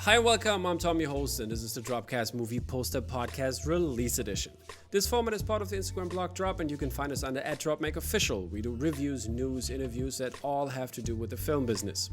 Hi, welcome. I'm Tom, your host, and this is the DROPCAST Movie Poster Podcast Release Edition. This format is part of the Instagram blog Drop, and you can find us under @DropMakeOfficial. We do reviews, news, interviews that all have to do with the film business.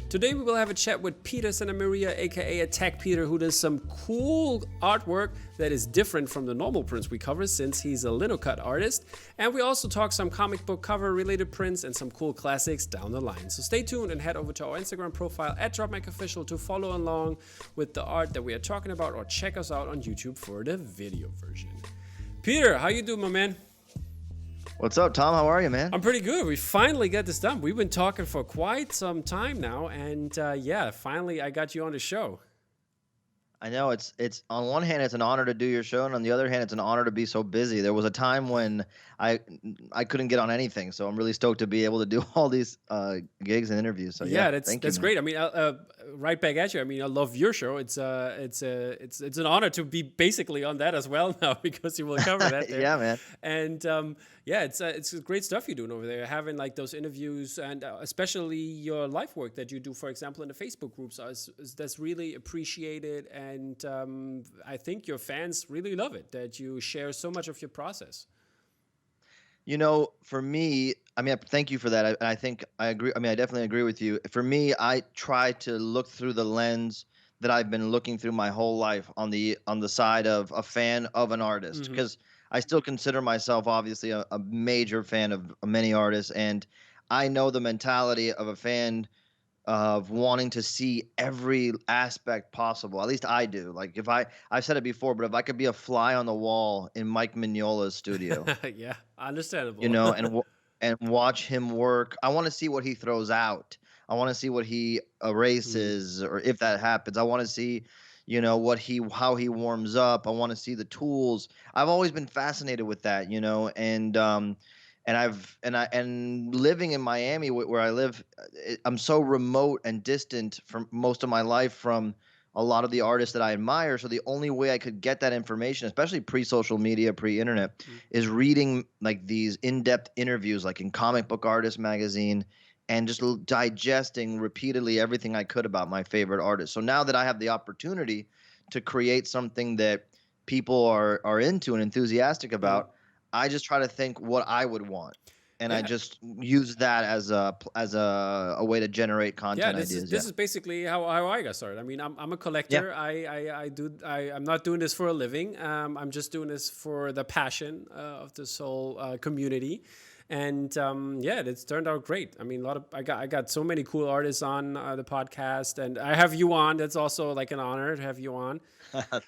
Today we will have a chat with Peter Santamaria, aka Attack Peter, who does some cool artwork that is different from the normal prints we cover since he's a linocut artist. And we also talk some comic book cover related prints and some cool classics down the line. So stay tuned and head over to our Instagram profile @DropMakeOfficial to follow along with the art that we are talking about, or check us out on YouTube for the video version. Peter, how you doing, my man? What's up, Tom? How are you, man? I'm pretty good. We finally got this done. We've been talking for quite some time now, and finally I got you on the show. I know it's on one hand it's an honor to do your show, and on the other hand it's an honor to be so busy. There was a time when I couldn't get on anything, so I'm really stoked to be able to do all these gigs and interviews. So that's great. I mean, right back at you. I mean, I love your show. It's an honor to be basically on that as well now because you will cover that there. Yeah, man. And it's great stuff you're doing over there. Having like those interviews and especially your life work that you do, for example, in the Facebook groups, that's really appreciated. And I think your fans really love it that you share so much of your process. You know, for me, I mean, thank you for that. I think I agree. I mean, I definitely agree with you. For me, I try to look through the lens that I've been looking through my whole life on the side of a fan of an artist, because I still consider myself obviously a major fan of many artists, and I know the mentality of a fan of wanting to see every aspect possible. At least I do. Like I've said it before, but if I could be a fly on the wall in Mike Mignola's studio, yeah, understandable. you know, and watch him work. I want to see what he throws out. I want to see what he erases, or if that happens. I want to see, you know, how he warms up. I want to see the tools. I've always been fascinated with that, you know, and living in Miami where I live, I'm so remote and distant from most of my life from a lot of the artists that I admire. So the only way I could get that information, especially pre-social media, pre-internet, is reading like these in-depth interviews, like in Comic Book Artist magazine, and just digesting repeatedly everything I could about my favorite artists. So now that I have the opportunity to create something that people are into and enthusiastic about, I just try to think what I would want, and I just use that as a way to generate content ideas. This is basically how I got started. I mean, I'm a collector. Yeah. I'm not doing this for a living. I'm just doing this for the passion of this whole community. And it's turned out great. I mean, I got so many cool artists on the podcast, and I have you on. That's also like an honor to have you on.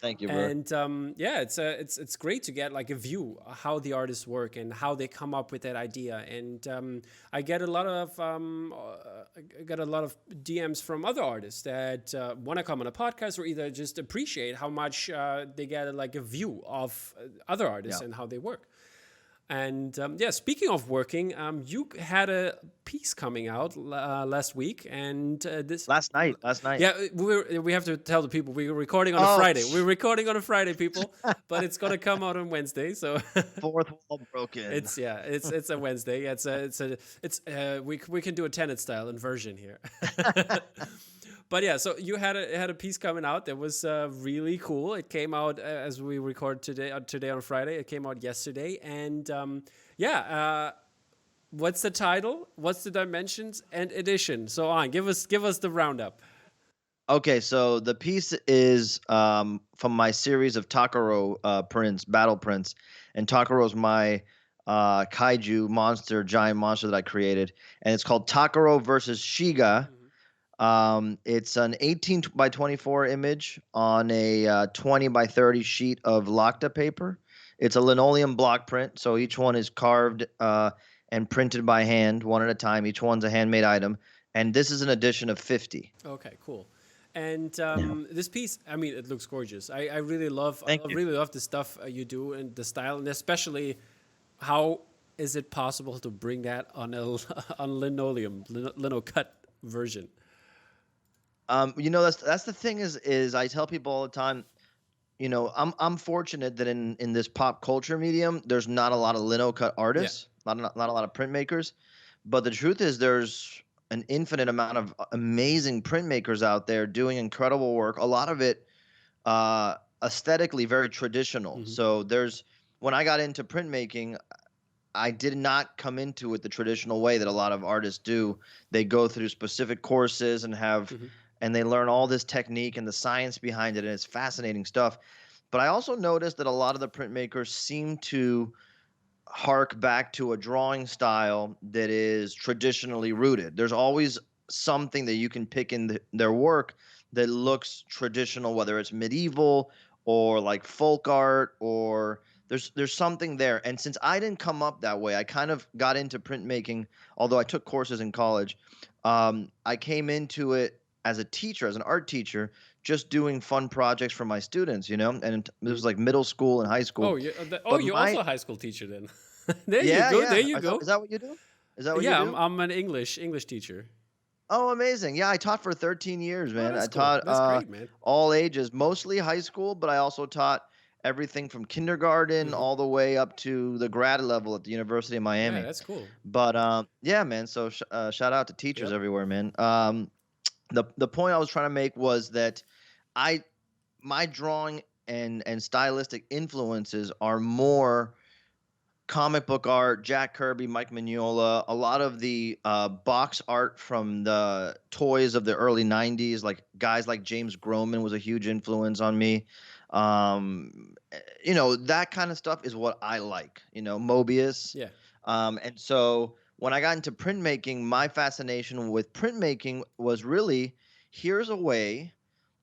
Thank you, bro. And it's great to get like a view of how the artists work and how they come up with that idea. And I get a lot of DMs from other artists that want to come on a podcast, or either just appreciate how much they get like a view of other artists and how they work. And speaking of working, you had a piece coming out last week, and this last night. Yeah, we have to tell the people we're recording on a Friday. We're recording on a Friday, people, but it's gonna come out on Wednesday. So fourth wall broken. It's a Wednesday. We can do a Tenet style inversion here. But yeah, so you had a piece coming out that was really cool. It came out as we record today on Friday. It came out yesterday, and what's the title? What's the dimensions and edition? So on, give us the roundup. Okay, so the piece is from my series of Takoro prints, battle prints, and Takoro's my kaiju giant monster that I created, and it's called Takoro versus Shiga. It's an 18 by 24 image on a 20 by 30 sheet of Lacta paper. It's a linoleum block print, so each one is carved and printed by hand, one at a time. Each one's a handmade item, and this is an edition of 50. Okay, cool. And this piece, I mean, it looks gorgeous. I really love the stuff you do and the style, and especially how is it possible to bring that on linoleum, lino cut version. You know, that's the thing is I tell people all the time, you know, I'm fortunate that in this pop culture medium, there's not a lot of lino cut artists, not a lot of printmakers, but the truth is there's an infinite amount of amazing printmakers out there doing incredible work. A lot of it aesthetically very traditional. Hmm. So there's when I got into printmaking, I did not come into it the traditional way that a lot of artists do. They go through specific courses Hmm. and they learn all this technique and the science behind it, and it's fascinating stuff. But I also noticed that a lot of the printmakers seem to hark back to a drawing style that is traditionally rooted. There's always something that you can pick in their work that looks traditional, whether it's medieval or like folk art, or there's something there. And since I didn't come up that way, I kind of got into printmaking, although I took courses in college. I came into it as a teacher, as an art teacher, just doing fun projects for my students, and this Hmm. was like middle school and high Oh, school. yeah. But You're my also a high school teacher then. There you yeah, go. There yeah. you Is go. that what you do? Is that what you Yeah, do? I'm an English teacher. Oh, amazing. Yeah, I taught for 13 years, Oh, man. I that's cool. taught That's great, man. all ages, mostly high school, but I also taught everything from kindergarten Hmm. all the way up to the grad level at the University of Yeah, Miami. that's cool. But yeah, man. So shout out to teachers Yep. everywhere, man. The point I was trying to make was that I my drawing and stylistic influences are more comic book art, Jack Kirby, Mike Mignola, a lot of the box art from the toys of the early 90s, like guys like James Groman was a huge influence on me. That kind of stuff is what I like, Mobius. Yeah. And so when I got into printmaking, my fascination with printmaking was really here's a way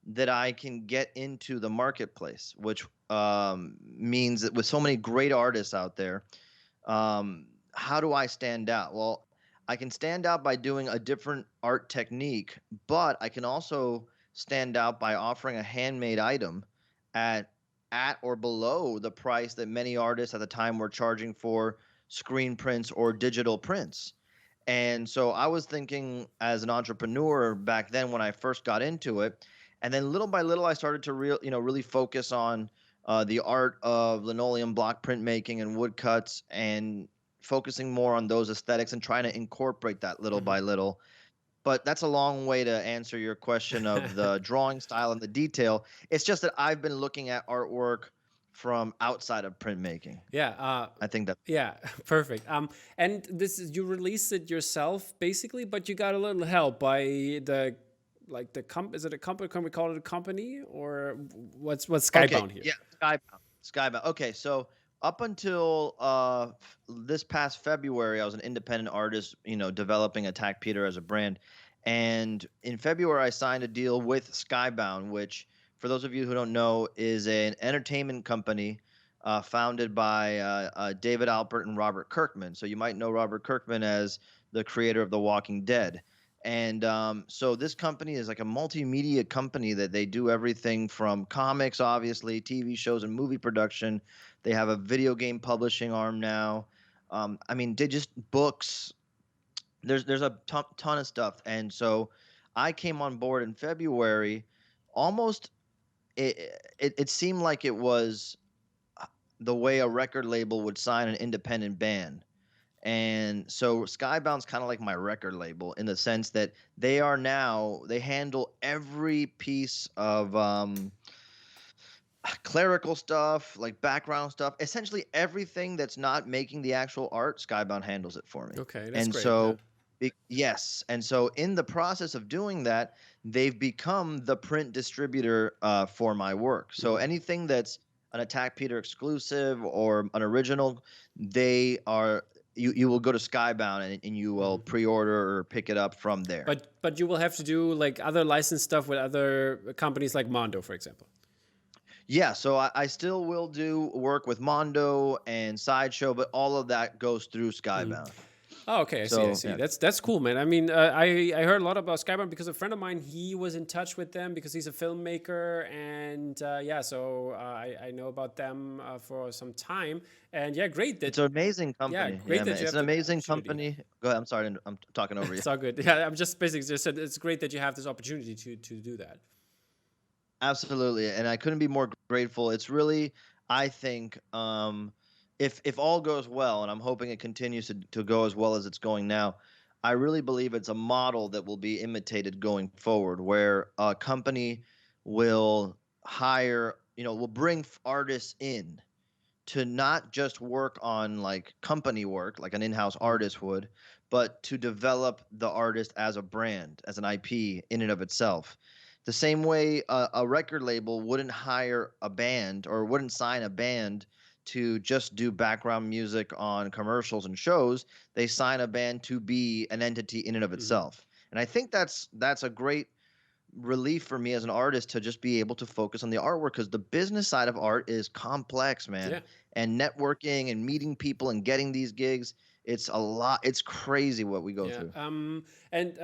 that I can get into the marketplace, which means that with so many great artists out there, how do I stand out? Well, I can stand out by doing a different art technique, but I can also stand out by offering a handmade item at or below the price that many artists at the time were charging for screen prints or digital prints. And so I was thinking as an entrepreneur back then when I first got into it, and then little by little I started to really focus on the art of linoleum block printmaking and woodcuts, and focusing more on those aesthetics and trying to incorporate that little Hmm. by little. But that's a long way to answer your question of the drawing style and the detail. It's just that I've been looking at artwork from outside of printmaking. Yeah. I think that Yeah. Perfect. And this is you released it yourself basically, but you got a little help by the like the is it a company? Can we call it a company or what's okay. Skybound here? Yeah, Skybound. Skybound. Okay, so up until this past February, I was an independent artist, developing Attack Peter as a brand. And in February, I signed a deal with Skybound, which, for those of you who don't know, is an entertainment company founded by David Alpert and Robert Kirkman. So you might know Robert Kirkman as the creator of The Walking Dead. And so this company is like a multimedia company that they do everything from comics, obviously, TV shows and movie production. They have a video game publishing arm now. I mean, they just books. There's a ton of stuff. And so I came on board in February. Almost, it seemed like it was the way a record label would sign an independent band. And so Skybound's kind of like my record label in the sense that they handle every piece of clerical stuff, like background stuff, essentially everything that's not making the actual art. Skybound handles it for me. Okay, that's And great. Yeah. so, yes. And so, in the process of doing that, they've become the print distributor for my work. So, Hmm. anything that's an Attack Peter exclusive or an original, they are. You will go to Skybound and you will Hmm. pre-order or pick it up from there. But you will have to do like other license stuff with other companies like Mondo, for example. Yeah, so I still will do work with Mondo and Sideshow, but all of that goes through Skybound. Oh, okay. I see. I So see. yeah, That's cool, man. I mean, I heard a lot about Skybound because a friend of mine he was in touch with them because he's a filmmaker, and yeah, so I know about them for some time, and yeah, great that it's an amazing yeah, company. great Yeah, that man, you it's have an the amazing opportunity. company. Go ahead. I'm sorry, I'm talking over you. It's all good. Yeah, I'm just basically just said it's great that you have this opportunity to do that. Absolutely, and I couldn't be more grateful. It's really, I think, if all goes well, and I'm hoping it continues to go as well as it's going now. I really believe it's a model that will be imitated going forward, where a company will hire, will bring artists in to not just work on like company work, like an in-house Mhm. artist would, but to develop the artist as a brand, as an IP in and of itself. The same way a record label wouldn't hire a band or wouldn't sign a band to just do background music on commercials and shows. They sign a band to be an entity in and of Mhm. itself. And I think that's a great relief for me as an artist to just be able to focus on the artwork, because the business side of art is complex, man. Yeah. And networking and meeting people and getting these gigs, it's a lot. It's crazy what we go Yeah. through. And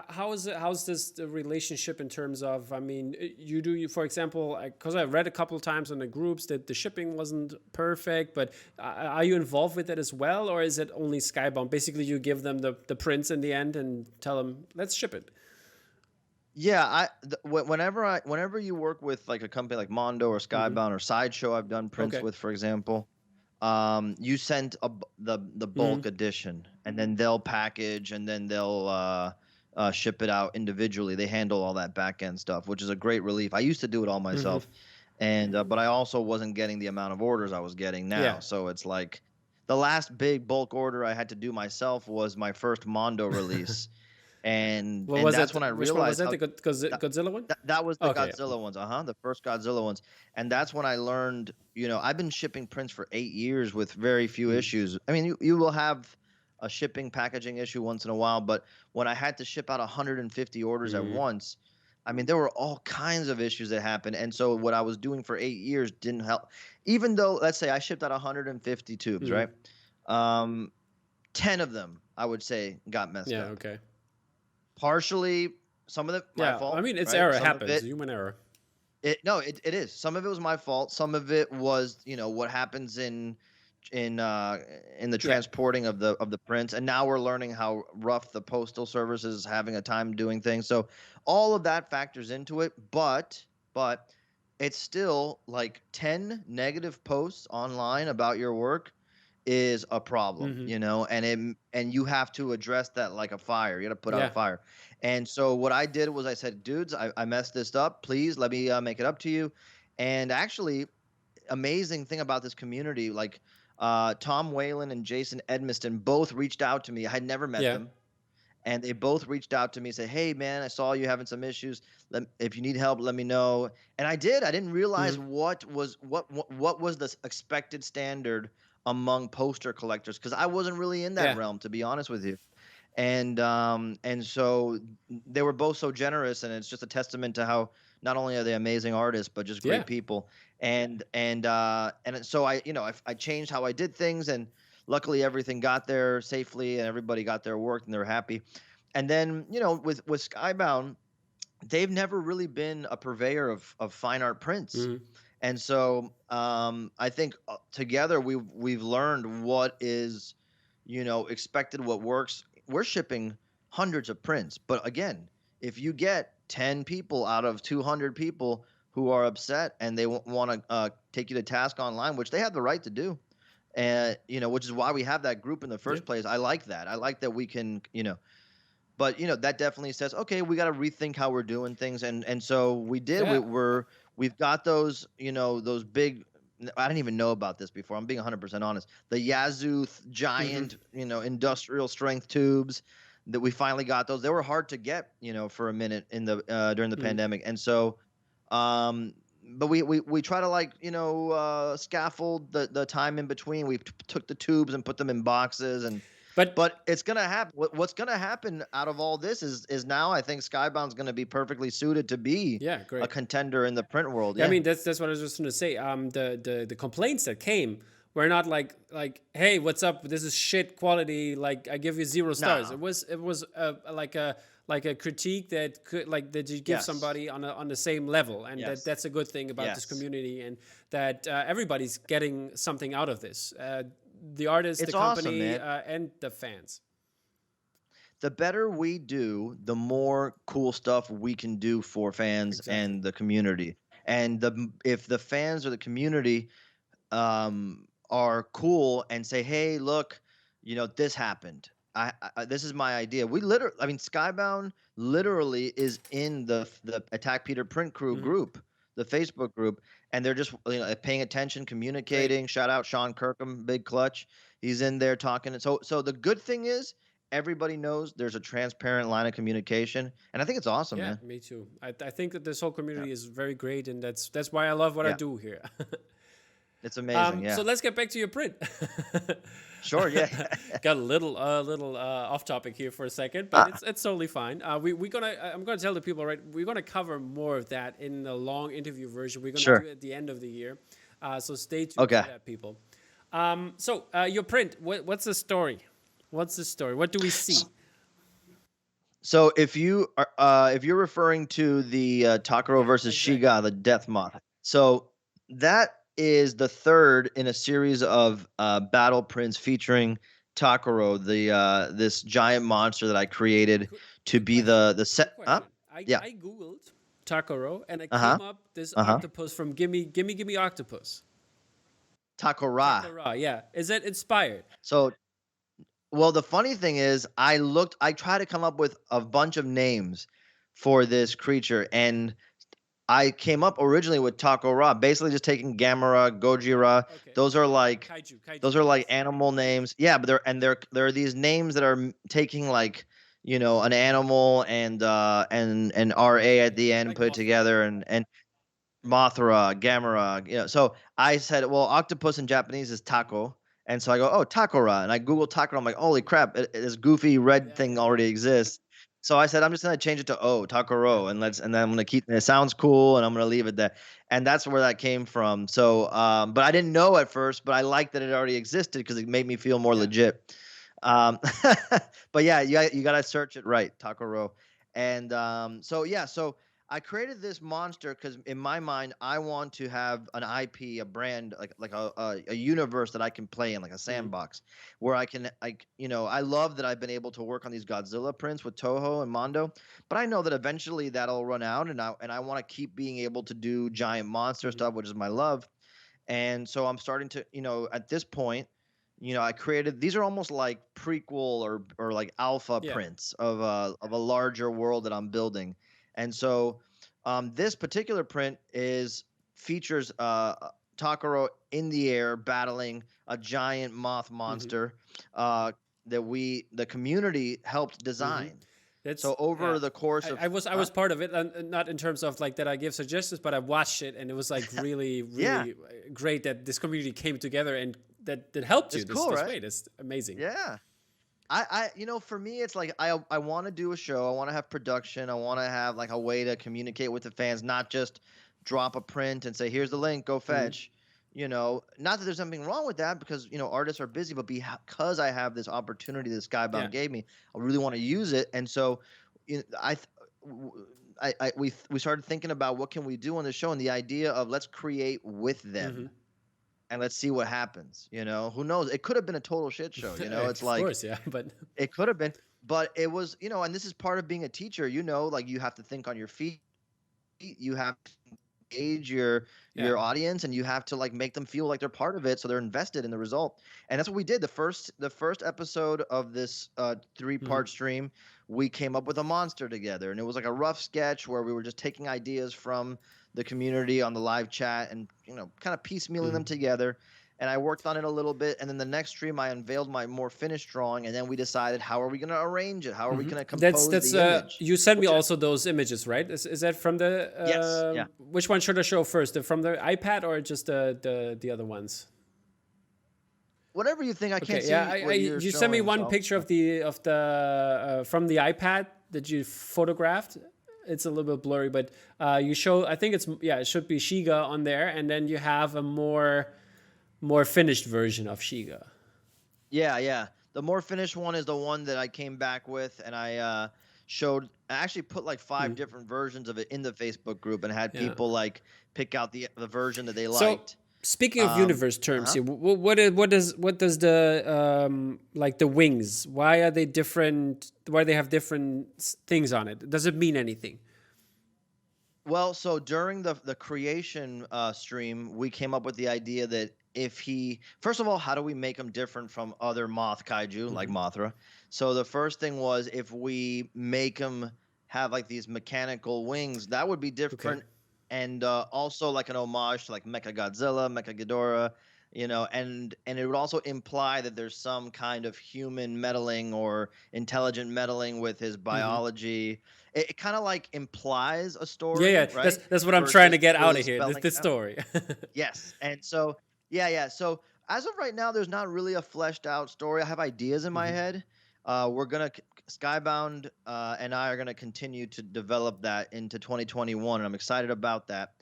how is it? How's this the relationship in terms of? I mean, for example, because I read a couple of times on the groups that the shipping wasn't perfect, but are you involved with that as well, or is it only skybound? Basically, you give them the prints in the end and tell them, let's ship it. Yeah, whenever you work with like a company like Mondo or Hmm. Skybound or Sideshow, I've done prints Okay. with, for example. You send the Hmm. bulk edition, and then they'll package, and then they'll ship it out individually. They handle all that back end stuff, which is a great relief. I used to do it all Hmm. myself, and but I also wasn't getting the amount of orders I was getting Yeah. now. So it's like the last big bulk order I had to do myself was my first Mondo release, and What and was that's it? when I Which one was realized that? how The Godzilla one? that was the Okay. Yeah. Godzilla ones, the first Godzilla ones, and that's when I learned. I've been shipping prints for 8 years with very few Mm. issues. I mean, you will have a shipping packaging issue once in a while, but when I had to ship out 150 orders at Mm. once, I mean, there were all kinds of issues that happened, and so what I was doing for 8 years didn't help. Even though, let's say, I shipped out 150 tubes, Mm. right? Um, 10 of them, I would say, got messed Yeah. up. Okay. Partially, some of it my Yeah. I fault, mean, it's right? error. It Some of happens. it Human error. no, it is. Some of it was my fault. Some of it was, what happens in uh in the Yeah. transporting of the prints. And now we're learning how rough the postal service is having a time doing things. So all of that factors into it, but it's still like 10 negative posts online about your work is a problem, Hmm. and you have to address that like a fire. You got to put out a Yeah. fire. And so what I did was I said, dudes, I messed this up. Please let me make it up to you. And actually, amazing thing about this community, like Tom Whalen and Jason Edmiston both reached out to me. I had never met Yeah. them. And they both reached out to me, say, "Hey, man, I saw you having some issues. If you need help, let me know." And I did. I didn't realize Hmm. what was the expected standard among poster collectors, because I wasn't really in that Yeah. realm, to be honest with you. And so they were both so generous, and it's just a testament to how not only are they amazing artists but just Yeah. great people. And so I changed how I did things, and luckily everything got there safely and everybody got their work and they're happy. And then with Skybound, they've never really been a purveyor of fine art prints. Hmm. And so I think together we've learned what is expected, what works. We're shipping hundreds of prints, but again, if you get 10 people out of 200 people who are upset and they want to take you to task online, which they have the right to do, and which is why we have that group in the Yeah. first place. I like that. I like that we can, but that definitely says, okay, we got to rethink how we're doing things. And so we did. Yeah. We've got those, those big. I didn't even know about this before. I'm being 100% honest. The Yazoo Hmm. giant, industrial strength tubes that we finally got those. They were hard to get, for a minute in the during the Hmm. pandemic. And so, but we try to like scaffold the time in between. We took the tubes and put them in boxes, and But but it's gonna happen. What's gonna happen out of all this is now I think Skybound's gonna be perfectly suited to be yeah, a great. contender in the print world. Yeah, I Yeah. mean that's what I was just going to say. The complaints that came were not like hey, what's up? This is shit quality. Like I give you 0 stars. No. It was like a critique that could like that you give Yes. somebody on the same level, and Yes. that's a good thing about this Yes. community, and that everybody's getting something out of this. The artist, the It's awesome, company, man. and the fans. The better we do, the more cool stuff we can do for fans Exactly. and the community. And if the fans or the community are cool and say, "Hey, look, this happened. this is my idea. We literally, I mean, Skybound literally is in the Attack Peter Print Crew Hmm. group, the Facebook group, and they're just paying attention, Great. communicating. Shout out Sean Kirkham, big clutch. He's in there talking. And so the good thing is everybody knows there's a transparent line of communication, and I think it's awesome, Yeah, man. me too. I think that this whole Yeah, community is very great, and that's why I love what I yeah, do here. it's amazing. So Yeah, let's get back to your print. sure. Yeah, Got a little off topic here for a second, but it's totally fine. I'm gonna tell the people, right, we're gonna cover more of that in the long interview version. We're gonna sure. do it at the end of the year, so stay tuned Okay. for that, people. So your print, what's the story? What's the story? What do we see? So if you're referring to the Takoro Yeah, versus exactly. Shiga, the Death Moth, so that is the third in a series of battle prints featuring Takoro, the this giant monster that I created to Quick be question. the set. Quick question. Yeah. I googled Takoro and it Uh huh. came up this Uh huh. octopus from Gimme Octopus. Takora. Takora, yeah. Is it inspired? So well, the funny thing is, I tried to come up with a bunch of names for this creature, and I came up originally with Takora, basically just taking Gamera, Gojira. Okay. Those are Yeah. like Kaiju those are like names. animal names. Yeah, but there are these names that are taking like an animal and an RA at the end Like put it Mothra. together and Mothra, Gamera. So I said, well, octopus in Japanese is taco. And so I go, oh, Takora. And I Google Takora. I'm like, holy crap, this goofy red thing already Yeah. exists. So I said, I'm just gonna change it to Yeah. Takoro, and then I'm gonna keep it sounds cool, and I'm gonna leave it there. And that's where that came from. So, but I didn't know at first, but I liked that it already existed because it made me feel more Yeah. legit. Um, but yeah, you gotta search it right, Takoro. And so yeah, so I created this monster because in my mind, I want to have an IP, a brand, like a universe that I can play in, like a Mhm. sandbox, where I can I love that I've been able to work on these Godzilla prints with Toho and Mondo, but I know that eventually that'll run out, and I want to keep being able to do giant monster Mhm. stuff, which is my love. And so I'm starting to, at this point, I created these are almost like prequel or like alpha Yeah. prints of a larger world that I'm building. And so this particular print is features Takaro in the air battling a giant moth Mhm. monster that the community helped Mhm. design. That's So over yeah. the course of I was part of it, and not in terms of like that I give suggestions, but I watched it, and it was like really yeah, great that this community came together and that helped you it's cool, this right? way. That's amazing. Yeah. For me, it's like I want to do a show. I want to have production. I want to have like a way to communicate with the fans, not just drop a print and say, "Here's the link, go Mhm. fetch." Not that there's something wrong with that because artists are busy, but because I have this opportunity that Yeah. Skybound gave me, I really want to use it. And so, you know, I, th- w- I we started thinking about what can we do on the show, and the idea of let's create with them Mhm. and let's see what happens. Who knows? It could have been a total shit show. It's Of like course, yeah, but it could have been, but it was, and this is part of being a teacher, like you have to think on your feet. You have to engage yeah. your audience and you have to like make them feel like they're part of it so they're invested in the result. And that's what we did. The first episode of this Mhm. three-part stream, we came up with a monster together. And it was like a rough sketch where we were just taking ideas from the community on the live chat and kind of piecemealing them Mhm. together. And I worked on it a little bit, and then the next stream I unveiled my more finished drawing, and then we decided how are we going to arrange it, how are we Mhm. going to compose That's the image, you sent me which also those images, right? Is that from the yes, yeah, which one should I show first? From the iPad or just the other ones? whatever you think. I can't Okay, yeah, see what you're you sent me showing, one so picture of the from the iPad that you photographed. It's a little bit blurry, but you show. I think it should be Shiga on there, and then you have a more finished version of Shiga. yeah, yeah. The more finished one is the one that I came back with, and I actually put like five Hmm. different versions of it in the Facebook group, and had Yeah. people like pick out the version that they So liked. speaking of Um, universe terms uh-huh. here, what does the like the wings? Why are they different? Why they have different things on it? Does it mean anything? Well, so during the creation stream, we came up with the idea that if he, first of all, how do we make him different from other moth kaiju like Hmm. Mothra? So the first thing was if we make him have like these mechanical wings, that would be Okay. different, and also like an homage to like Mecha Godzilla, Mecha Ghidorah, and it would also imply that there's some kind of human meddling or intelligent meddling with his Hmm. biology. It kind of like implies a Yeah, story, yeah. That's right? that's what I'm trying to Versus get out really of here. This spelling this it out. story. Yes. And so, yeah, yeah. So as of right now, there's not really a fleshed out story. I have ideas in my Hmm. head. We're gonna Skybound and I are gonna continue to develop that into 2021, and I'm excited about that.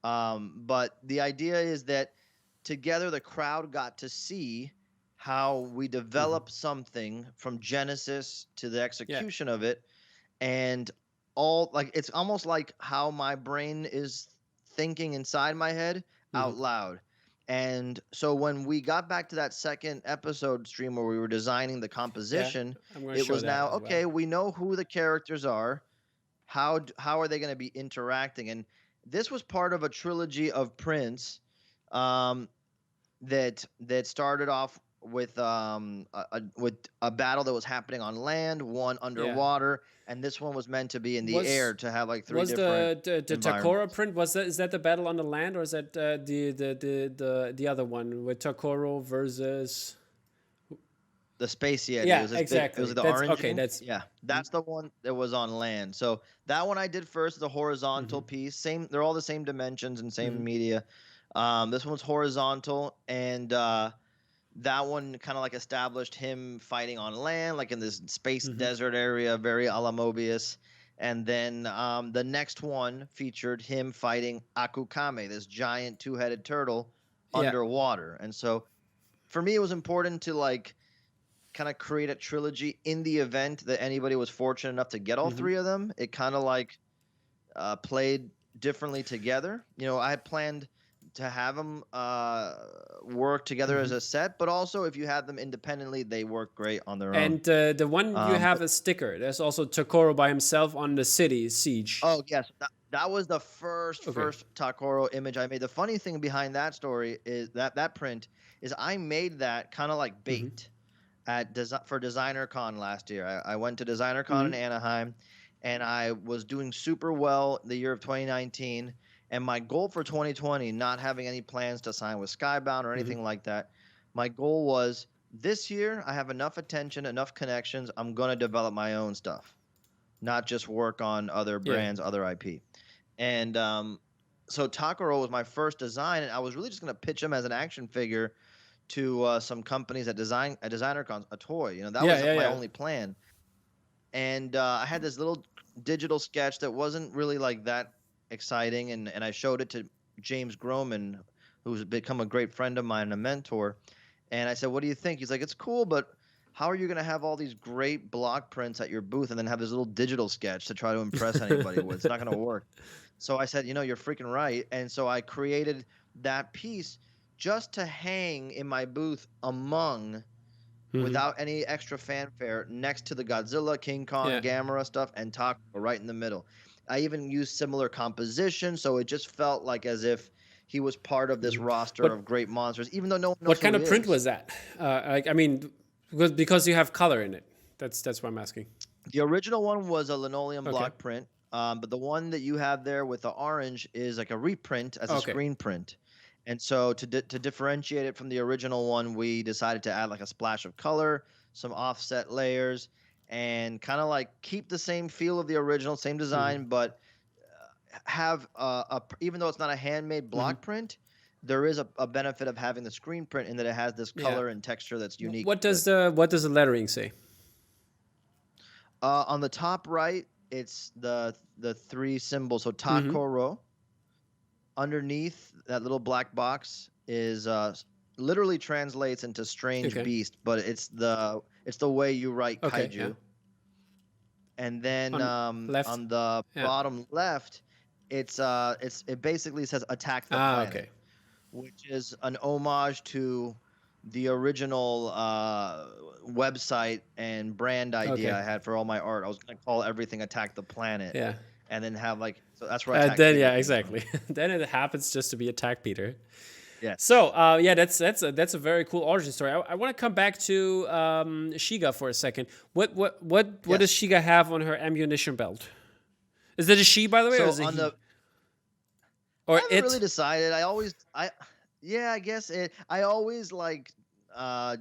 But the idea is that together the crowd got to see how we Hmm. develop something from genesis to the Yeah. execution of it, and all like it's almost like how my brain is thinking inside my head Hmm. out loud. And so when we got back to that second episode stream where we were designing the Yeah. composition, I'm gonna it show was that now as well. okay, we know who the characters are. How are they going to be interacting? And this was part of a trilogy of prints um, that started off with a battle that was happening on land, one Yeah. underwater, and this one was meant to be in the air Was to have like three was different the Takoro environments. print? Was that, is that the battle on the land, or is that the other one with Takoro versus? The space yeti. It Yeah, was this big. It was exactly. the That's orange okay. ink. That's Yeah, mhm. that's the one that was on land. So that one I did first, the horizontal Mhm. piece. Same. They're all the same dimensions and same Mhm. media. This one's horizontal, and that one kind of like established him fighting on land, like in this space Mhm. desert area, very a la Mobius. And then the next one featured him fighting Akukame, this giant two-headed turtle Yeah. underwater. And so for me, it was important to like kind of create a trilogy in the event that anybody was fortunate enough to get all Mhm. three of them. It kind of like played differently together. I had planned to have them work together as Mhm. a set, but also if you had them independently, they work great on their own. And the one you But have a sticker. There's also Takoro by himself on the city siege. oh yes, that was the first Okay. first Takoro image I made. The funny thing behind that story is that print is I made that kind of like Mhm. bait for Designer Con last year. I went to Designer Con in Mhm. Anaheim, and I was doing super well the year of 2019. And my goal for 2020, not having any plans to sign with Skybound or Mhm. anything like that, my goal was this year I have enough attention, enough connections. I'm gonna develop my own stuff, not just work on other Yeah. brands, other IP. And so Takaro was my first design, and I was really just gonna pitch him as an action figure to some companies that design a designer cons a toy. That Yeah. was Yeah. my Yeah. only plan. And I had this little digital sketch that wasn't really like that exciting, and I showed it to James Groman, who's become a great friend of mine and a mentor. And I said, "What do you think?" He's like, "It's cool, but how are you going to have all these great block prints at your booth and then have this little digital sketch to try to impress anybody with? It's not going to work." So I said, "You're freaking right." And so I created that piece just to hang in my booth among Mhm. without any extra fanfare next to the Godzilla, King Kong, Yeah. Gamera stuff, and Takoro right in the middle. I even used similar composition, so it just felt like as if he was part of this Mhm. roster What of great monsters, even though no one knows what who kind he of print is. was that? I mean, because you have color in it. That's why I'm asking. The original one was a linoleum Okay. block print, but the one that you have there with the orange is like a reprint as a Okay. screen print. And so to differentiate it from the original one, we decided to add like a splash of color, some offset layers, and kind of like keep the same feel of the original, same Mhm. design, but have even though it's not a handmade Mhm. block print, there is a benefit of having the screen print in that it has this Yeah. color and texture that's unique What to it. does the lettering say? On the top right, it's the three symbols. So Mhm. Takoro. Underneath that little black box is literally translates into strange Okay. beast, but it's the way you write Okay. Yeah. kaiju. And then On left. on the Yeah. bottom left, it basically says attack the Ah. planet, Okay. which is an homage to the original website and brand idea Okay. I had for all my art. I was going to call everything Attack the Planet. Yeah. and then have like so that's where Attack Then Peter yeah, came exactly. Then it happens just to be Attack Peter. Yeah. So yeah, that's a very cool origin story. I want to come back to Shiga for a second. What does Yes. Shiga have on her ammunition belt? Is that a she, by the way, or So is it on he? the I Or haven't really it? decided. I guess I always like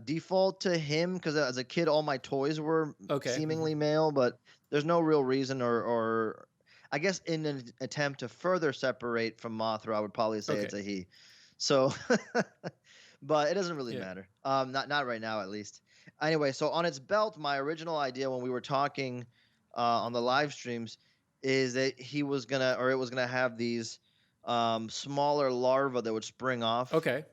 default to him because as a kid all my toys were Okay. seemingly male, but there's no real reason or I guess in an attempt to further separate from Mothra, I would probably say Okay. it's a he. So but it doesn't really Yeah. matter. Not right now at least. Anyway, so on its belt, my original idea when we were talking on the live streams is that he was gonna or it was gonna have these smaller larvae that would spring off, Okay.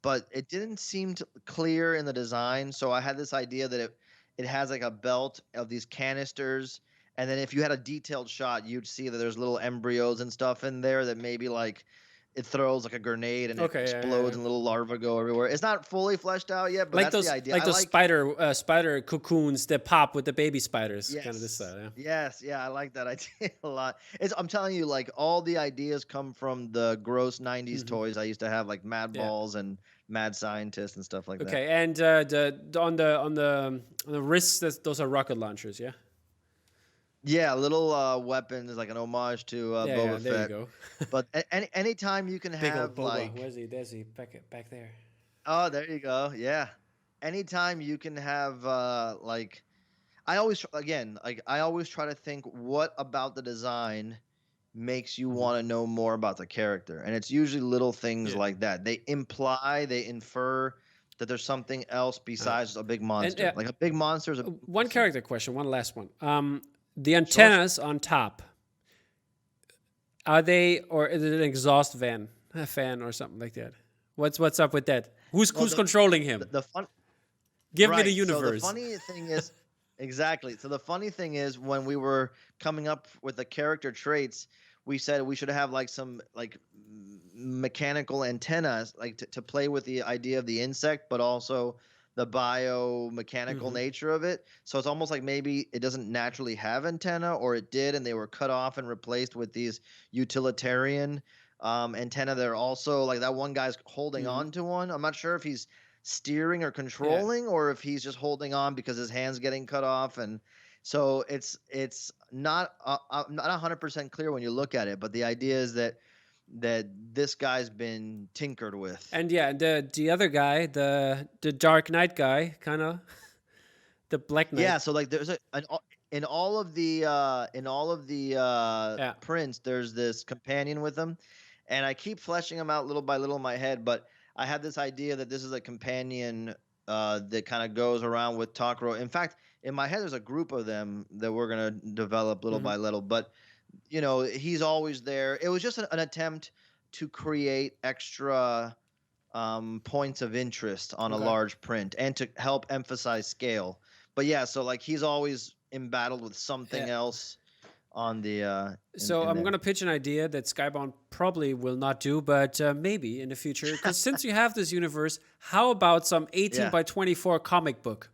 but it didn't seem clear in the design. So I had this idea that it has like a belt of these canisters, and then if you had a detailed shot, you'd see that there's little embryos and stuff in there that maybe like it throws like a grenade and it Okay. Yeah, yeah, explodes yeah. and little larvae go everywhere. It's not fully fleshed out yet, but Like that's the those, idea. like I those like spider cocoons that pop with the baby spiders, kind of this Yes. style. Yeah. Yes. Yeah, I like that idea a lot. I'm telling you, like all the ideas come from the gross '90s Hmm. toys I used to have, like Mad Yeah. Balls and Mad Scientist and stuff like that. Okay. And on the wrists, those are rocket launchers. Yeah. Yeah, little weapons like an homage to Yeah. Yeah. Boba There you Fett. go. But anytime you can Big old have Boba. like, Where's he? There's he. Back there. oh, there you go. Yeah. Anytime you can have like, I always try to think what about the design makes you Hmm. want to know more about the character. And it's usually little things Yeah. like that. They infer that there's something else Uh, besides a big and monster. Like a big monster is a one thing. character question. One last one. The Sure. antennas on top. Are they, or is it an exhaust fan or something like that? What's up with that? Who's Well, controlling him? the fun Give me the right. So the universe. funny thing is exactly. So the funny thing is when we were coming up with the character traits, we said we should have like some like mechanical antennas like to play with the idea of the insect but also the biomechanical Hmm. nature of it. So it's almost like maybe it doesn't naturally have antenna or it did and they were cut off and replaced with these utilitarian antenna. They're also like that one guy's holding Hmm. on to one. I'm not sure if he's steering or Yeah. controlling or if he's just holding on because his hand's getting cut off. And so it's not not 100% clear when you look at it, but the idea is that this guy's been tinkered with. And yeah, the other guy, the Dark Knight guy, kind of the Black Knight. Yeah, so like there's in all of the Yeah. prints, there's this companion with him, and I keep fleshing them out little by little in my head. But I have this idea that this is a companion that kind of goes around with Takoro. In fact, in my head, there's a group of them that we're gonna develop little Hmm. by little. But he's always there. It was just an attempt to create extra points of interest on a Okay. large print and to help emphasize scale. But yeah, so like he's always embattled with something Yeah. else on the So in I'm there. gonna pitch an idea that Skybound probably will not do, but maybe in the future. Because since you have this universe, how about some 18 Yeah. by 24 comic book?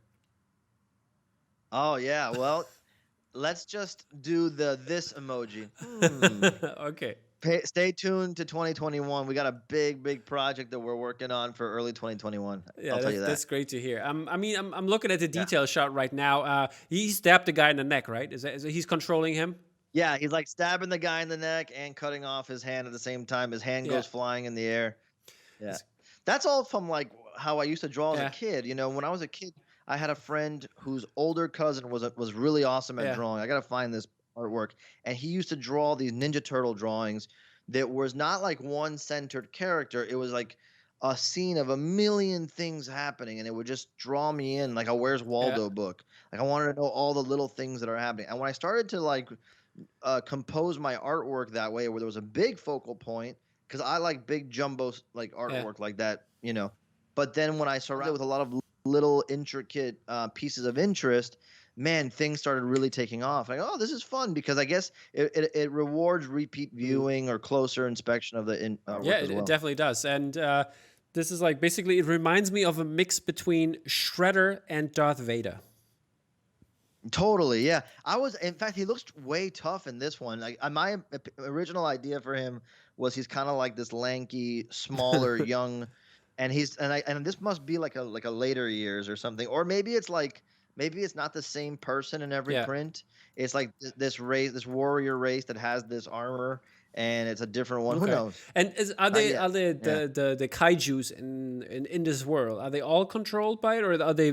Oh yeah. Well, let's just do this emoji. Okay. Stay tuned to 2021. We got a big project that we're working on for early 2021. Yeah, I'll tell you that's that. great to hear. I'm looking at the Yeah. detail shot right now. He stabbed the guy in the neck, right? Is he's controlling him? Yeah, he's like stabbing the guy in the neck and cutting off his hand at the same time. His hand Yeah. goes flying in the air. Yeah. It's- That's all from like how I used to draw as Yeah. a kid. When I was a kid, I had a friend whose older cousin was really awesome at Yeah. drawing. I got to find this artwork. And he used to draw these Ninja Turtle drawings that was not like one centered character. It was like a scene of a million things happening and it would just draw me in like a Where's Waldo book. Like I wanted to know all the little things that are happening. And when I started to like compose my artwork that way where there was a big focal point because I like big jumbo like artwork like that, but then when I surrounded it with a lot of little intricate pieces of interest, man, things started really taking off. Like, oh, this is fun because I guess it rewards repeat viewing or closer inspection of the Yeah, work as it well. definitely does. And this is like basically it reminds me of a mix between Shredder and Darth Vader. Totally, yeah. In fact, he looks way tough in this one. Like my original idea for him was he's kind of like this lanky, smaller, young, and this must be like a later years or something, or maybe it's not the same person in every Yeah. print. It's like this race, this warrior race that has this armor, and it's a different one. Who Okay. knows? And are Not they yet. Yeah. the kaijus in this world? Are they all controlled by it, or are they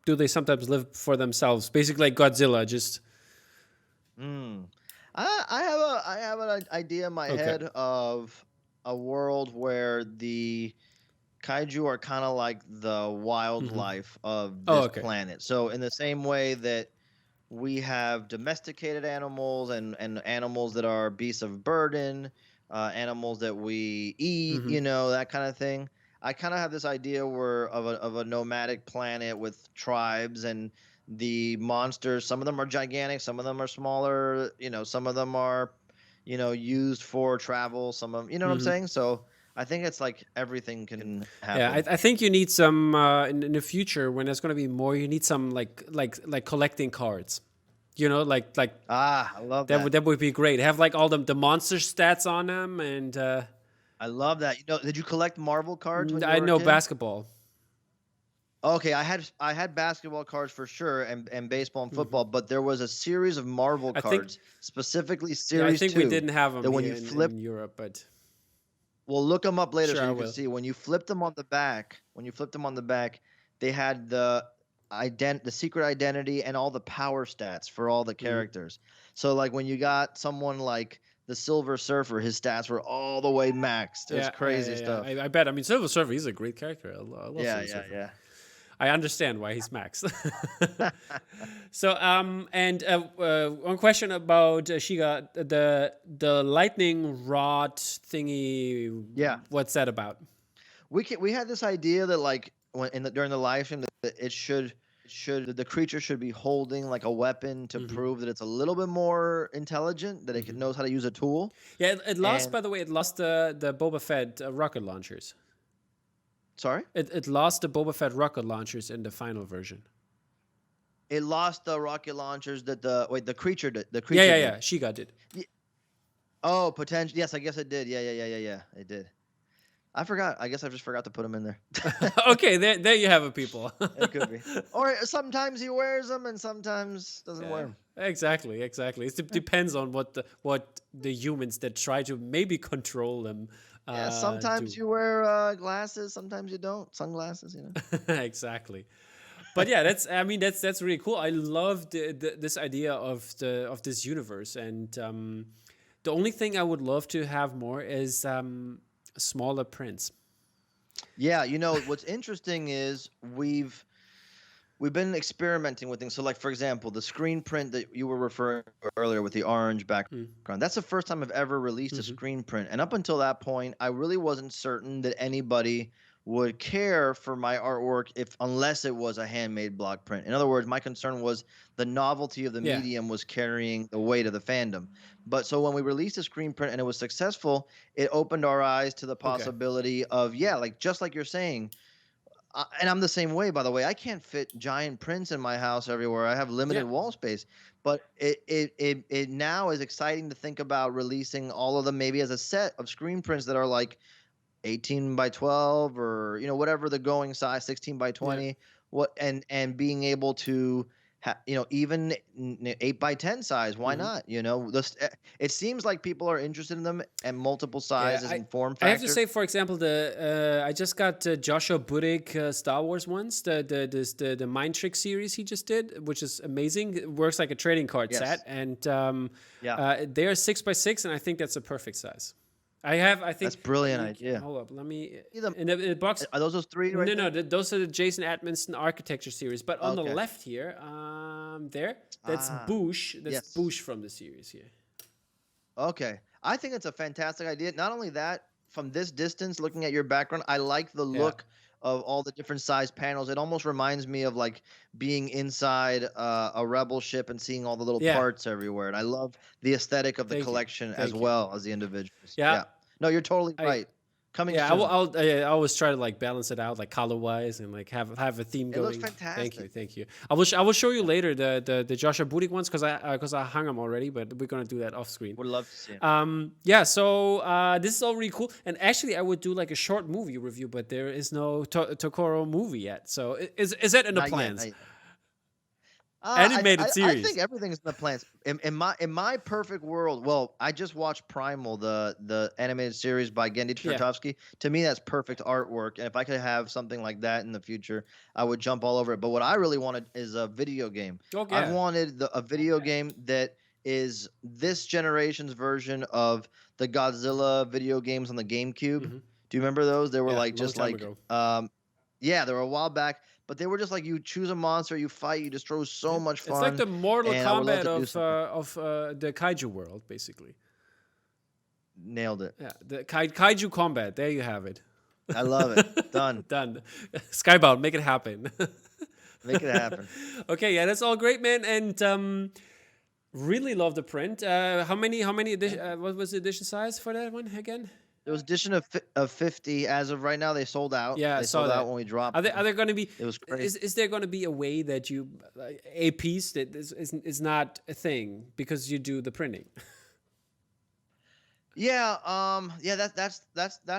do they sometimes live for themselves? Basically, like Godzilla, just Mm. I have an idea in my okay. head of a world where the kaiju are kind of like the Hmm. wildlife of Oh, this okay. planet. So in the same way that we have domesticated animals and animals that are beasts of burden, animals that we eat, Hmm. that kind of thing. I kind of have this idea where of a nomadic planet with tribes and the monsters. Some of them are gigantic, some of them are smaller. Some of them are, used for travel. Some of what I'm Hmm. saying. So I think it's like everything can Yeah, happen. I think you need some in the future when there's going to be more. You need some like collecting cards. Like Ah, I love that. that would be great. Have like all the monster stats on them, and I love that. Did you collect Marvel cards when you I were a know kid? basketball. Okay, I had basketball cards for sure and baseball and Hmm. football, but there was a series of Marvel I think cards, specifically yeah, I series think we 2, didn't have them that when here you in flip, Europe, but well, look them up later sure so I you can will. see. When you flipped them on the back, they had the secret identity and all the power stats for all the Hmm. characters. So like when you got someone like the Silver Surfer, his stats were all the way maxed. It was Yeah, yeah, crazy yeah, yeah. stuff. I bet. I mean, Silver Surfer, he's a great character. I love Yeah, Silver yeah, Surfer. yeah. I understand why he's Max. So, and one question about Shiga, the lightning rod thingy. Yeah. What's that about? We had this idea that like during the live stream that the creature should be holding like a weapon to Hmm. prove that it's a little bit more intelligent, that Hmm. knows how to use a tool. Yeah, it lost. And By the way, it lost the Boba Fett rocket launchers. sorry, It lost the Boba Fett rocket launchers in the final version. it lost the rocket launchers that the creature did. The Yeah, creature yeah, did. yeah. Shiga did. Oh, potential. Yes, I guess it did. Yeah. It did. I forgot. I guess I just forgot to put them in there. Okay, there you have it, people. It could be. Or sometimes he wears them and sometimes doesn't wear Yeah, them. exactly, exactly. It depends on what the humans that try to maybe control them Yeah, sometimes do. you wear glasses, sometimes you don't. Sunglasses. Exactly. But yeah, that's really cool. I love this idea of this universe, and the only thing I would love to have more is smaller prints. Yeah, what's interesting is we've been experimenting with things. So like for example, the screen print that you were referring to earlier with the orange background, that's the first time I've ever released a Mm-hmm. screen print. And up until that point, I really wasn't certain that anybody would care for my artwork if unless it was a handmade block print. In other words, my concern was the novelty of the Yeah. medium was carrying the weight of the fandom. But so when we released a screen print and it was successful, it opened our eyes to the Okay. possibility of, yeah, like just like you're saying, and I'm the same way, by the way. I can't fit giant prints in my house everywhere. I have Yeah. limited wall space. But it now is exciting to think about releasing all of them maybe as a set of screen prints that are like 18 by 12 or whatever the going size, 16 by Yeah. 20, and being able to even 8 by 10 size. Why Mm-hmm. not? It seems like people are interested in them at multiple Yeah, sizes and form I have to factors. say, for example, the I just got Joshua Buddick Star Wars ones, the Mind Trick series he just did, which is amazing. It works like a trading card set, Yes. and Yeah. they're 6 by 6, and I think that's a perfect size. I That's think brilliant idea. hold up, let me See them. in the box. Are those three right No, there? no, those are the Jason Atkinson architecture series. But on the Okay. left here, that's Ah, Boosh. That's yes. Boosh from the series here. Okay. I think it's a fantastic idea. Not only that, from this distance, looking at your background, I like the Yeah, look of all the different size panels. It almost reminds me of like being inside a rebel ship and seeing all the little yeah. parts everywhere. And I love the aesthetic of the Thank you, collection as thank you. well as the individuals. Yeah, Yeah. No, you're totally I right. Coming Yeah, I will. soon. I always try to like balance it out, like color wise, and like have a theme It looks going. Thank you, fantastic. thank you. I will show you later the Joshua Boudic ones because I hung them already, but we're gonna do that off screen. Would love to see him. Yeah, so this is all really cool, and actually I would do like a short movie review, but there is no Takoro movie yet. So is that in the Not yet. plans? Not yet. Animated I think series. everything's in the plans. In my perfect world, well, I just watched Primal, the animated series by Gendy Yeah. Tartakovsky. To me, that's perfect artwork, and if I could have something like that in the future, I would jump all over it. But what I really wanted is a video game. Oh I've yeah. wanted a video game that is this generation's version of the Godzilla video games on the GameCube. Hmm. Do you remember those? They were Yeah, like long just time like ago. yeah, they were a while back, but they were just like you choose a monster, you fight, you just throw so much It's like fun, the Mortal and I would love Kombat to do something. of the kaiju world, basically. Nailed it. Yeah, the kaiju combat. There you have it. I love it. Done. Done. Skybound, make it happen. Make it happen. Okay, yeah, that's all great, man, and really love the print. How many edition? What was the edition size for that one again? There was edition of 50. As of right now, they sold out. Yeah, I They saw sold out that. when we dropped Are them. there going to be? It was crazy. Is there going to be a way that you a piece that is not a thing because you do the printing? Yeah, yeah, that's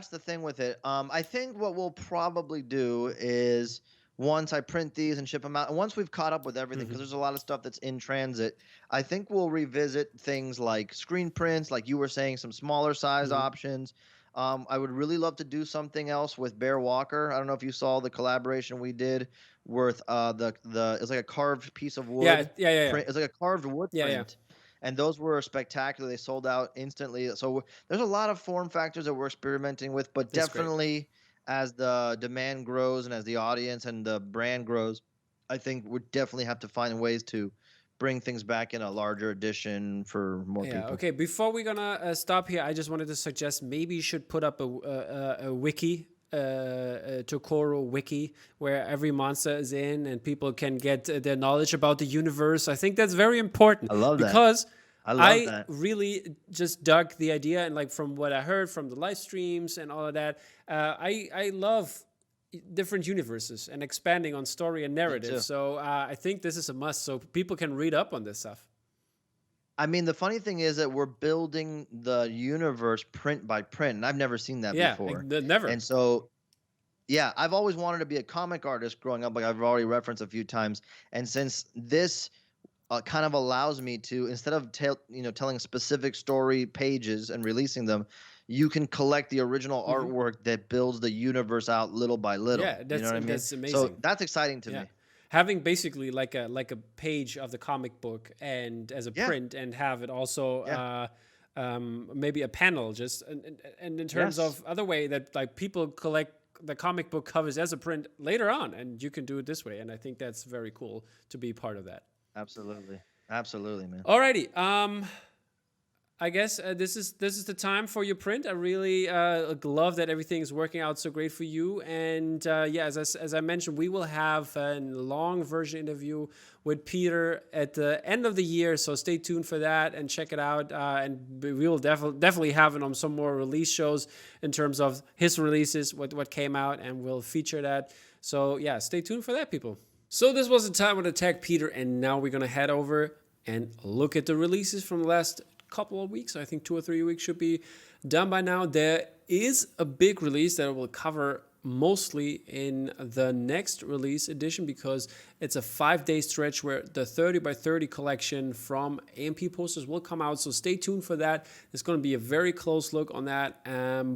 the thing with it. I think what we'll probably do is once I print these and ship them out, and once we've caught up with everything, because there's a lot of stuff that's in transit, I think we'll revisit things like screen prints, like you were saying, some smaller size options. I would really love to do something else with Bear Walker. I don't know if you saw the collaboration we did with the it's like a carved piece of wood. Yeah. Print. It's like a carved wood Yeah, yeah. print. And those were spectacular. They sold out instantly. So there's a lot of form factors that we're experimenting with, but That's great. definitely as the demand grows and as the audience and the brand grows, I think we definitely have to find ways to bring things back in a larger edition for more Yeah. people. Okay. Before we're gonna stop here, I just wanted to suggest maybe you should put up a wiki, a Takoro wiki, where every monster is in and people can get their knowledge about the universe. I think that's very important. I love that. Because I love that. really just dug the idea, and like from what I heard from the live streams and all of that, I love different universes and expanding on story and too. narrative. So I think this is a must, so people can read up on this stuff. I mean, the funny thing is that we're building the universe print by print, and I've never seen that Yeah, before. never. And so, yeah, I've always wanted to be a comic artist growing up, like I've already referenced a few times. And since this kind of allows me to, instead of telling specific story pages and releasing them, you can collect the original artwork that builds the universe out little by little. Yeah, you know what I mean? that's amazing. So that's exciting to me. Having basically like a page of the comic book and as a print, and have it also maybe a panel just and in terms of other way that like people collect the comic book covers as a print later on, and you can do it this way, and I think that's very cool to be part of that. Absolutely, man. Alrighty, I guess this is the time for your print. I really love that everything's working out so great for you. And yeah, as I mentioned, we will have a long version interview with Peter at the end of the year. So stay tuned for that and check it out. And we will definitely have it on some more release shows in terms of his releases, what came out, and we'll feature that. So yeah, stay tuned for that, people. So this was the time with Attack Peter, and now we're gonna head over and look at the releases from the last couple of weeks. I think 2 or 3 weeks should be done by now. There is a big release that I will cover mostly in the next release edition, because it's a 5-day stretch where the 30 by 30 collection from AMP Posters will come out. So stay tuned for that. It's going to be a very close look on that.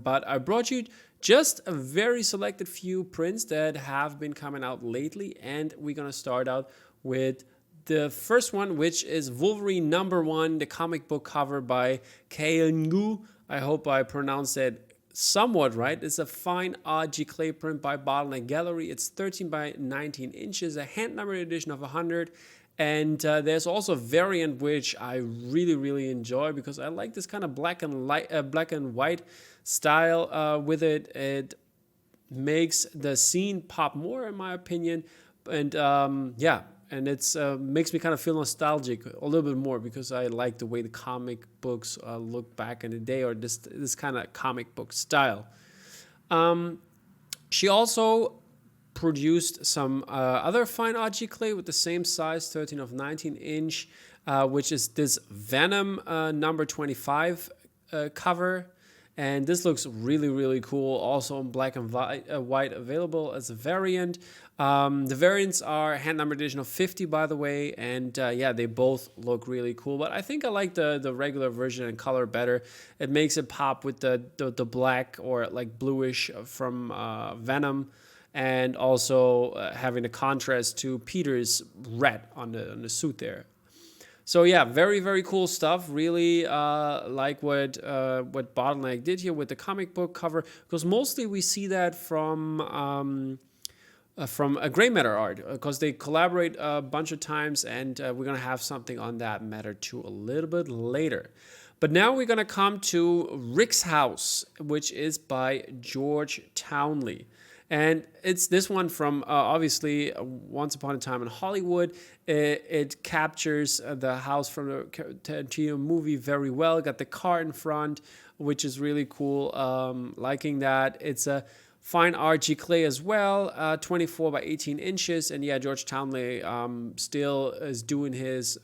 But I brought you just a very selected few prints that have been coming out lately. And we're going to start out with the first one, which is Wolverine #1, the comic book cover by Kaiju. I hope I pronounced that somewhat right. It's a fine RG clay print by Bottleneck Gallery. It's 13 by 19 inches, a hand-numbered edition of 100. And there's also a variant which I really enjoy, because I like this kind of black and white style with it. It makes the scene pop more, in my opinion. And yeah. And it's makes me kind of feel nostalgic a little bit more, because I like the way the comic books look back in the day, or this kind of comic book style. She also produced some other fine clay with the same size, 13 of 19 inch, which is this Venom number 25 cover. And this looks really, really cool. Also in black and white available as a variant. The variants are hand number edition of 50, by the way. And yeah, they both look really cool. But I think I like the regular version in color better. It makes it pop with the black or like bluish from Venom. And also having a contrast to Peter's red on the suit there. So yeah, very, very cool stuff. Really like what Bottleneck did here with the comic book cover, because mostly we see that from a gray matter art, because they collaborate a bunch of times, and we're gonna have something on that matter too a little bit later. But now we're gonna come to Rick's House, which is by George Townley. And it's this one from obviously Once Upon a Time in Hollywood. It captures the house from the Tarantino movie very well. Got the car in front, which is really cool. Liking that. It's a fine RG clay as well, 24 by 18 inches. And yeah, George Townley still is doing his,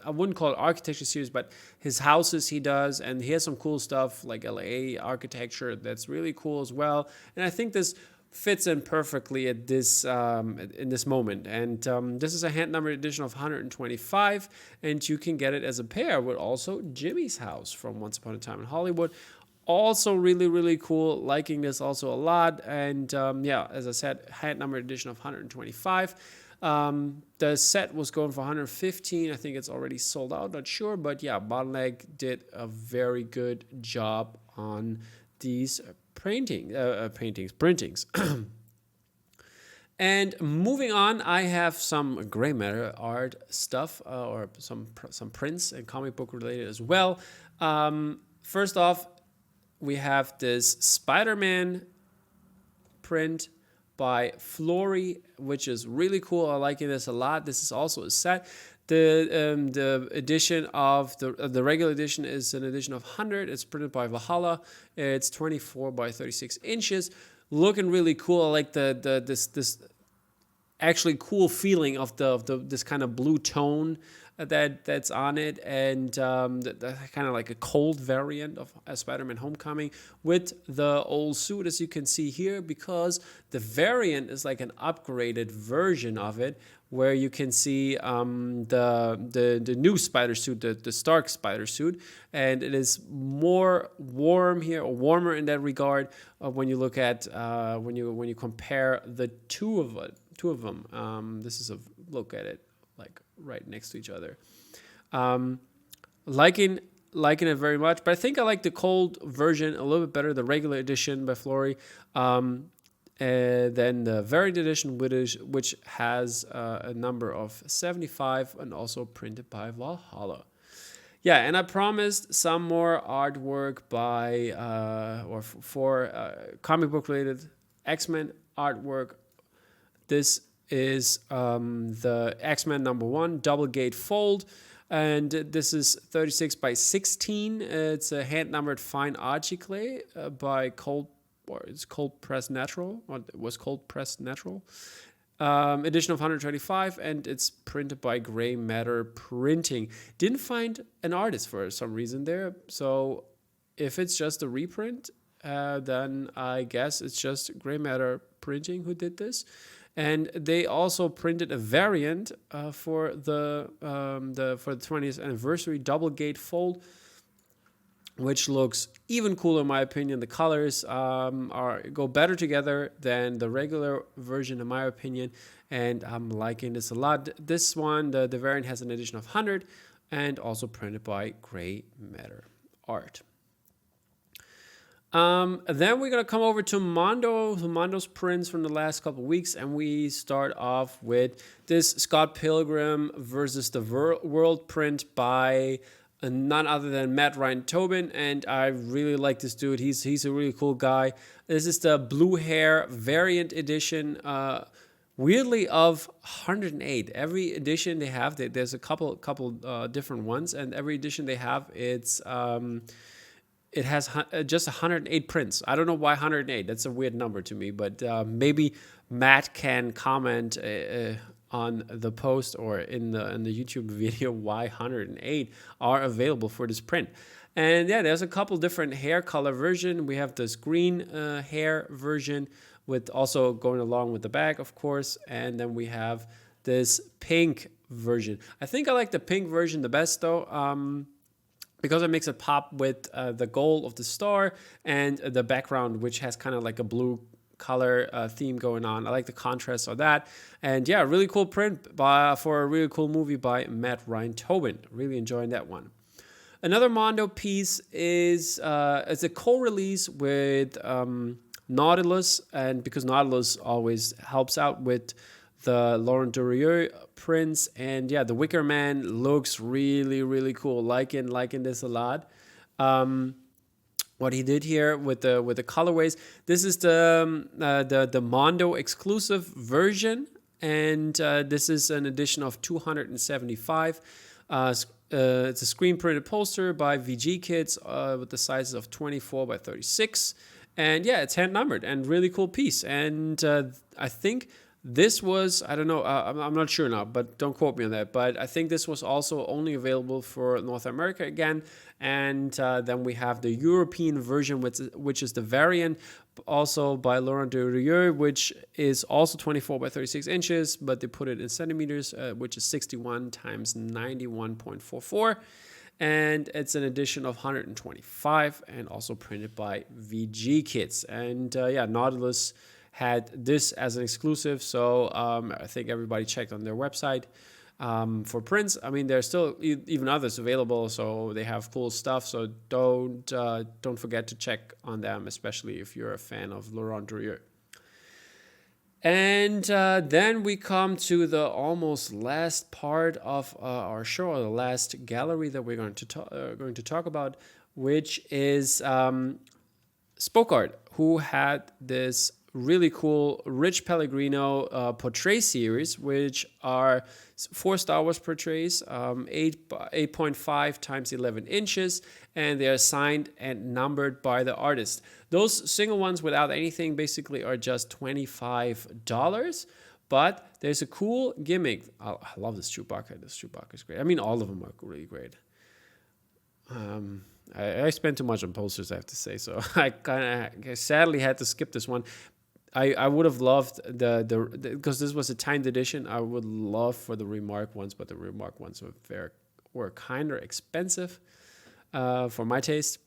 I wouldn't call it architecture series, but his houses he does. And he has some cool stuff like LA architecture that's really cool as well. And I think this fits in perfectly at this in this moment. And this is a hand numbered edition of 125, and you can get it as a pair with also Jimmy's House from Once Upon a Time in Hollywood. Also really, really cool. Liking this also a lot. And yeah, as I said, hand numbered edition of 125. The set was going for 115. I think it's already sold out, not sure. But yeah, Bottleneck did a very good job on these printings. And moving on, I have some gray matter art stuff, or some prints and comic book related as well. First off, we have this Spider-Man print by Flory, which is really cool. I like this a lot. This is also a set. The edition of the regular edition is an edition of 100. It's printed by Valhalla. It's 24 by 36 inches. Looking really cool. I like this actually cool feeling of this kind of blue tone that's on it, and kind of like a cold variant of Spider-Man Homecoming with the old suit, as you can see here, because the variant is like an upgraded version of it, where you can see the new spider suit, the Stark spider suit, and it is more warm here, or warmer in that regard, when you look at when you compare the two of them. This is a look at it like right next to each other. Liking it very much, but I think I like the cold version a little bit better, the regular edition by Flory. Then the variant edition, which has a number of 75 and also printed by Valhalla. Yeah, and I promised some more artwork by for comic book related X-Men artwork. This is the X-Men #1 double gate fold, and this is 36 by 16. It's a hand numbered fine archie clay by Cold Press Natural, or it was Cold Press Natural. Edition of 125, and it's printed by Gray Matter Printing. Didn't find an artist for some reason there, so if it's just a reprint, then I guess it's just Gray Matter Printing who did this. And they also printed a variant for the 20th anniversary double gate fold, which looks even cooler in my opinion. The colors go better together than the regular version in my opinion, and I'm liking this a lot. This one, the variant, has an edition of 100 and also printed by Gray Matter Art. Then we're going to come over to Mondo's prints from the last couple of weeks, and we start off with this Scott Pilgrim versus the World print by none other than Matt Ryan Tobin, and I really like this dude. He's a really cool guy. This is the blue hair variant edition, weirdly of 108. Every edition they have, there's a couple different ones, and every edition they have, it's it has just 108 prints. I don't know why 108. That's a weird number to me, but maybe Matt can comment on the post or in the YouTube video why 108 are available for this print. And yeah, there's a couple different hair color version. We have this green hair version with also going along with the bag, of course. And then we have this pink version. I think I like the pink version the best though, because it makes it pop with the gold of the star and the background, which has kind of like a blue color theme going on. I like the contrast of that. And yeah, really cool print for a really cool movie by Matt Ryan Tobin. Really enjoying that one. Another Mondo piece is it's a co-release with Nautilus, and because Nautilus always helps out with the Laurent Durieux prints, and yeah, the Wickerman looks really, really cool. Liking this a lot. What he did here with the colorways. This is the Mondo exclusive version, and this is an edition of 275. It's a screen printed poster by VG Kids with the sizes of 24 by 36. And yeah, it's hand numbered and really cool piece. And I think this was, I don't know, I'm not sure now, but don't quote me on that. But I think this was also only available for North America again. And then we have the European version, which is the variant, also by Laurent Durieux, which is also 24 by 36 inches, but they put it in centimeters, which is 61 times 91.44. And it's an edition of 125 and also printed by VG Kids. And yeah, Nautilus had this as an exclusive, so I think everybody checked on their website for prints. I mean, there's still even others available, so they have cool stuff. So don't forget to check on them, especially if you're a fan of Laurent Durieux. And then we come to the almost last part of our show, or the last gallery that we're going to talk about, which is Spoke Art, who had this really cool Rich Pellegrino portrait series, which are 4 Star Wars portraits, 8.5 times 11 inches, and they are signed and numbered by the artist. Those single ones without anything basically are just $25, but there's a cool gimmick. I love this Chewbacca. This Chewbacca is great. I mean, all of them are really great. I spent too much on posters, I have to say, so I sadly had to skip this one. I would have loved the because this was a timed edition. I would love for the Remark ones, but the Remark ones were kind of expensive for my taste.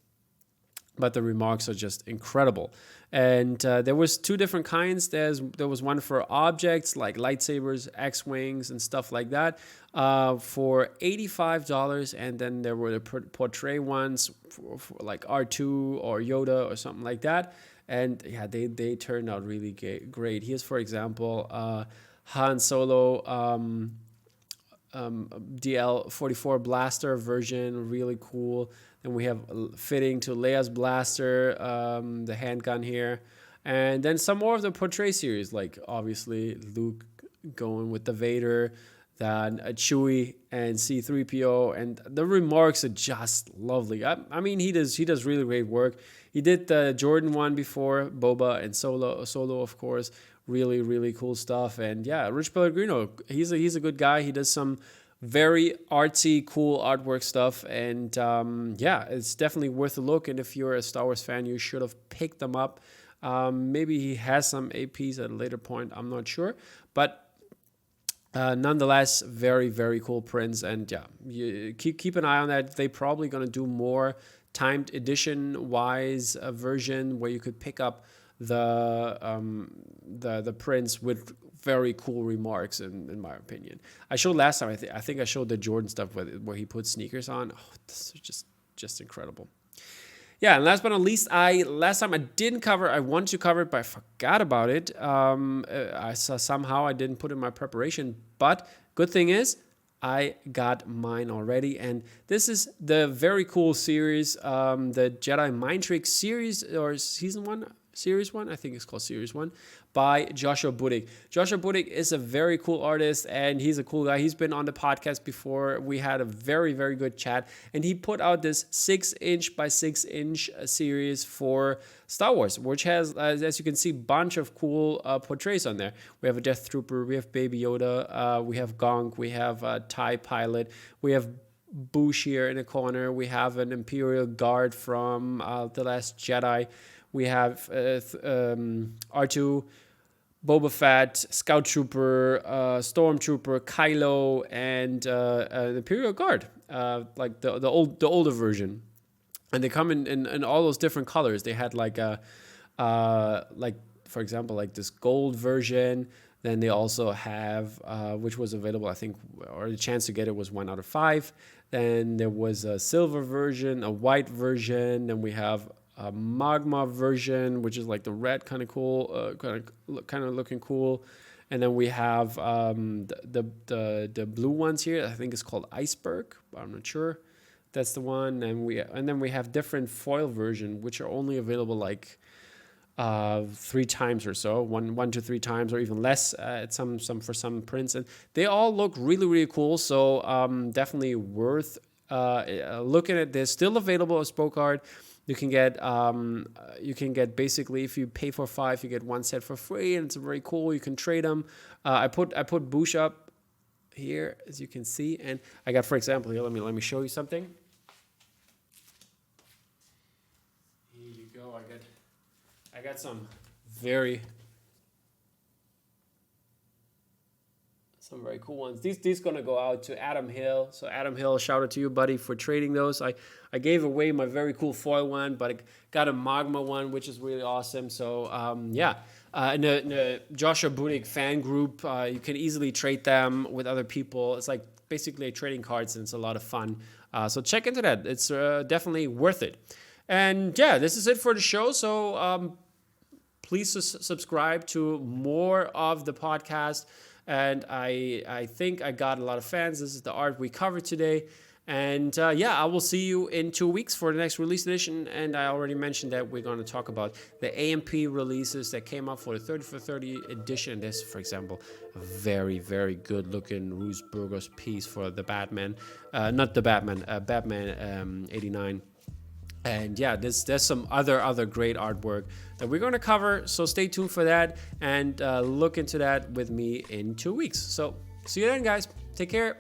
But the Remarks are just incredible. And there was 2 different kinds. There was one for objects like lightsabers, X-wings, and stuff like that for $85. And then there were the portrait ones for like R2 or Yoda or something like that. And yeah, they turned out really great. Here's, for example, Han Solo DL-44 blaster version, really cool. Then we have fitting to Leia's blaster, the handgun here. And then some more of the portrait series, like obviously Luke going with the Vader, then Chewie and C-3PO, and the Remarks are just lovely. I mean, he does really great work. He did the Jordan one before, Boba and Solo, of course. Really, really cool stuff. And yeah, Rich Pellegrino, he's a good guy. He does some very artsy, cool artwork stuff. And yeah, it's definitely worth a look. And if you're a Star Wars fan, you should have picked them up. Maybe he has some APs at a later point. I'm not sure. But nonetheless, very, very cool prints. And yeah, you keep an eye on that. They're probably going to do more timed edition wise version where you could pick up the prints with very cool Remarks in my opinion. I showed last time, I think I showed the Jordan stuff where he put sneakers on. Oh, this is just incredible. Yeah, and last but not least, last time I wanted to cover it, but I forgot about it. I saw somehow I didn't put it in my preparation, but good thing is I got mine already, and this is the very cool series, the Jedi Mind Trick series, or season 1, Series 1, I think it's called Series 1, by Joshua Buddick. Joshua Buddick is a very cool artist, and he's a cool guy. He's been on the podcast before. We had a very, very good chat, and he put out this 6-inch by 6-inch series for Star Wars, which has, as you can see, a bunch of cool portraits on there. We have a Death Trooper, we have Baby Yoda, we have Gonk, we have a TIE pilot, we have Boosh here in the corner, we have an Imperial Guard from The Last Jedi, we have R2, Boba Fett, Scout Trooper, Stormtrooper, Kylo, and an Imperial Guard, like the older version. And they come in all those different colors. They had like for example, like this gold version. Then they also have, which was available, I think, or the chance to get it was 1 out of 5. Then there was a silver version, a white version. Then we have a magma version, which is like the red, kind of cool, kind of looking cool. And then we have the blue ones here. I think it's called Iceberg, but I'm not sure. That's the one. And then we have different foil version, which are only available like 3 times or so, 1 to 3 times, or even less at some for some prints. And they all look really, really cool. So definitely worth looking at this. Still available as Spoke Art. You can get basically, if you pay for 5, you get 1 set for free, and it's very cool. You can trade them. I put Boosh up here, as you can see, and I got, for example, here. Let me show you something. Here you go. I got some very cool ones. These gonna go out to Adam Hill. So Adam Hill, shout out to you, buddy, for trading those. I gave away my very cool foil one, but I got a magma one, which is really awesome. So yeah, in the Joshua Buddick fan group, you can easily trade them with other people. It's like basically trading cards, and it's a lot of fun. So check into that. It's definitely worth it. And yeah, this is it for the show. So please subscribe to more of the podcast. And I think I got a lot of fans. This is the art we covered today. And yeah, I will see you in 2 weeks for the next release edition. And I already mentioned that we're going to talk about the AMP releases that came up for the 30 for 30 edition. This, for example, a very, very good looking Ruth Burgos piece for the Batman. Not the Batman, Batman 89. And yeah, there's some other great artwork that we're going to cover. So stay tuned for that, and look into that with me in 2 weeks. So see you then, guys. Take care.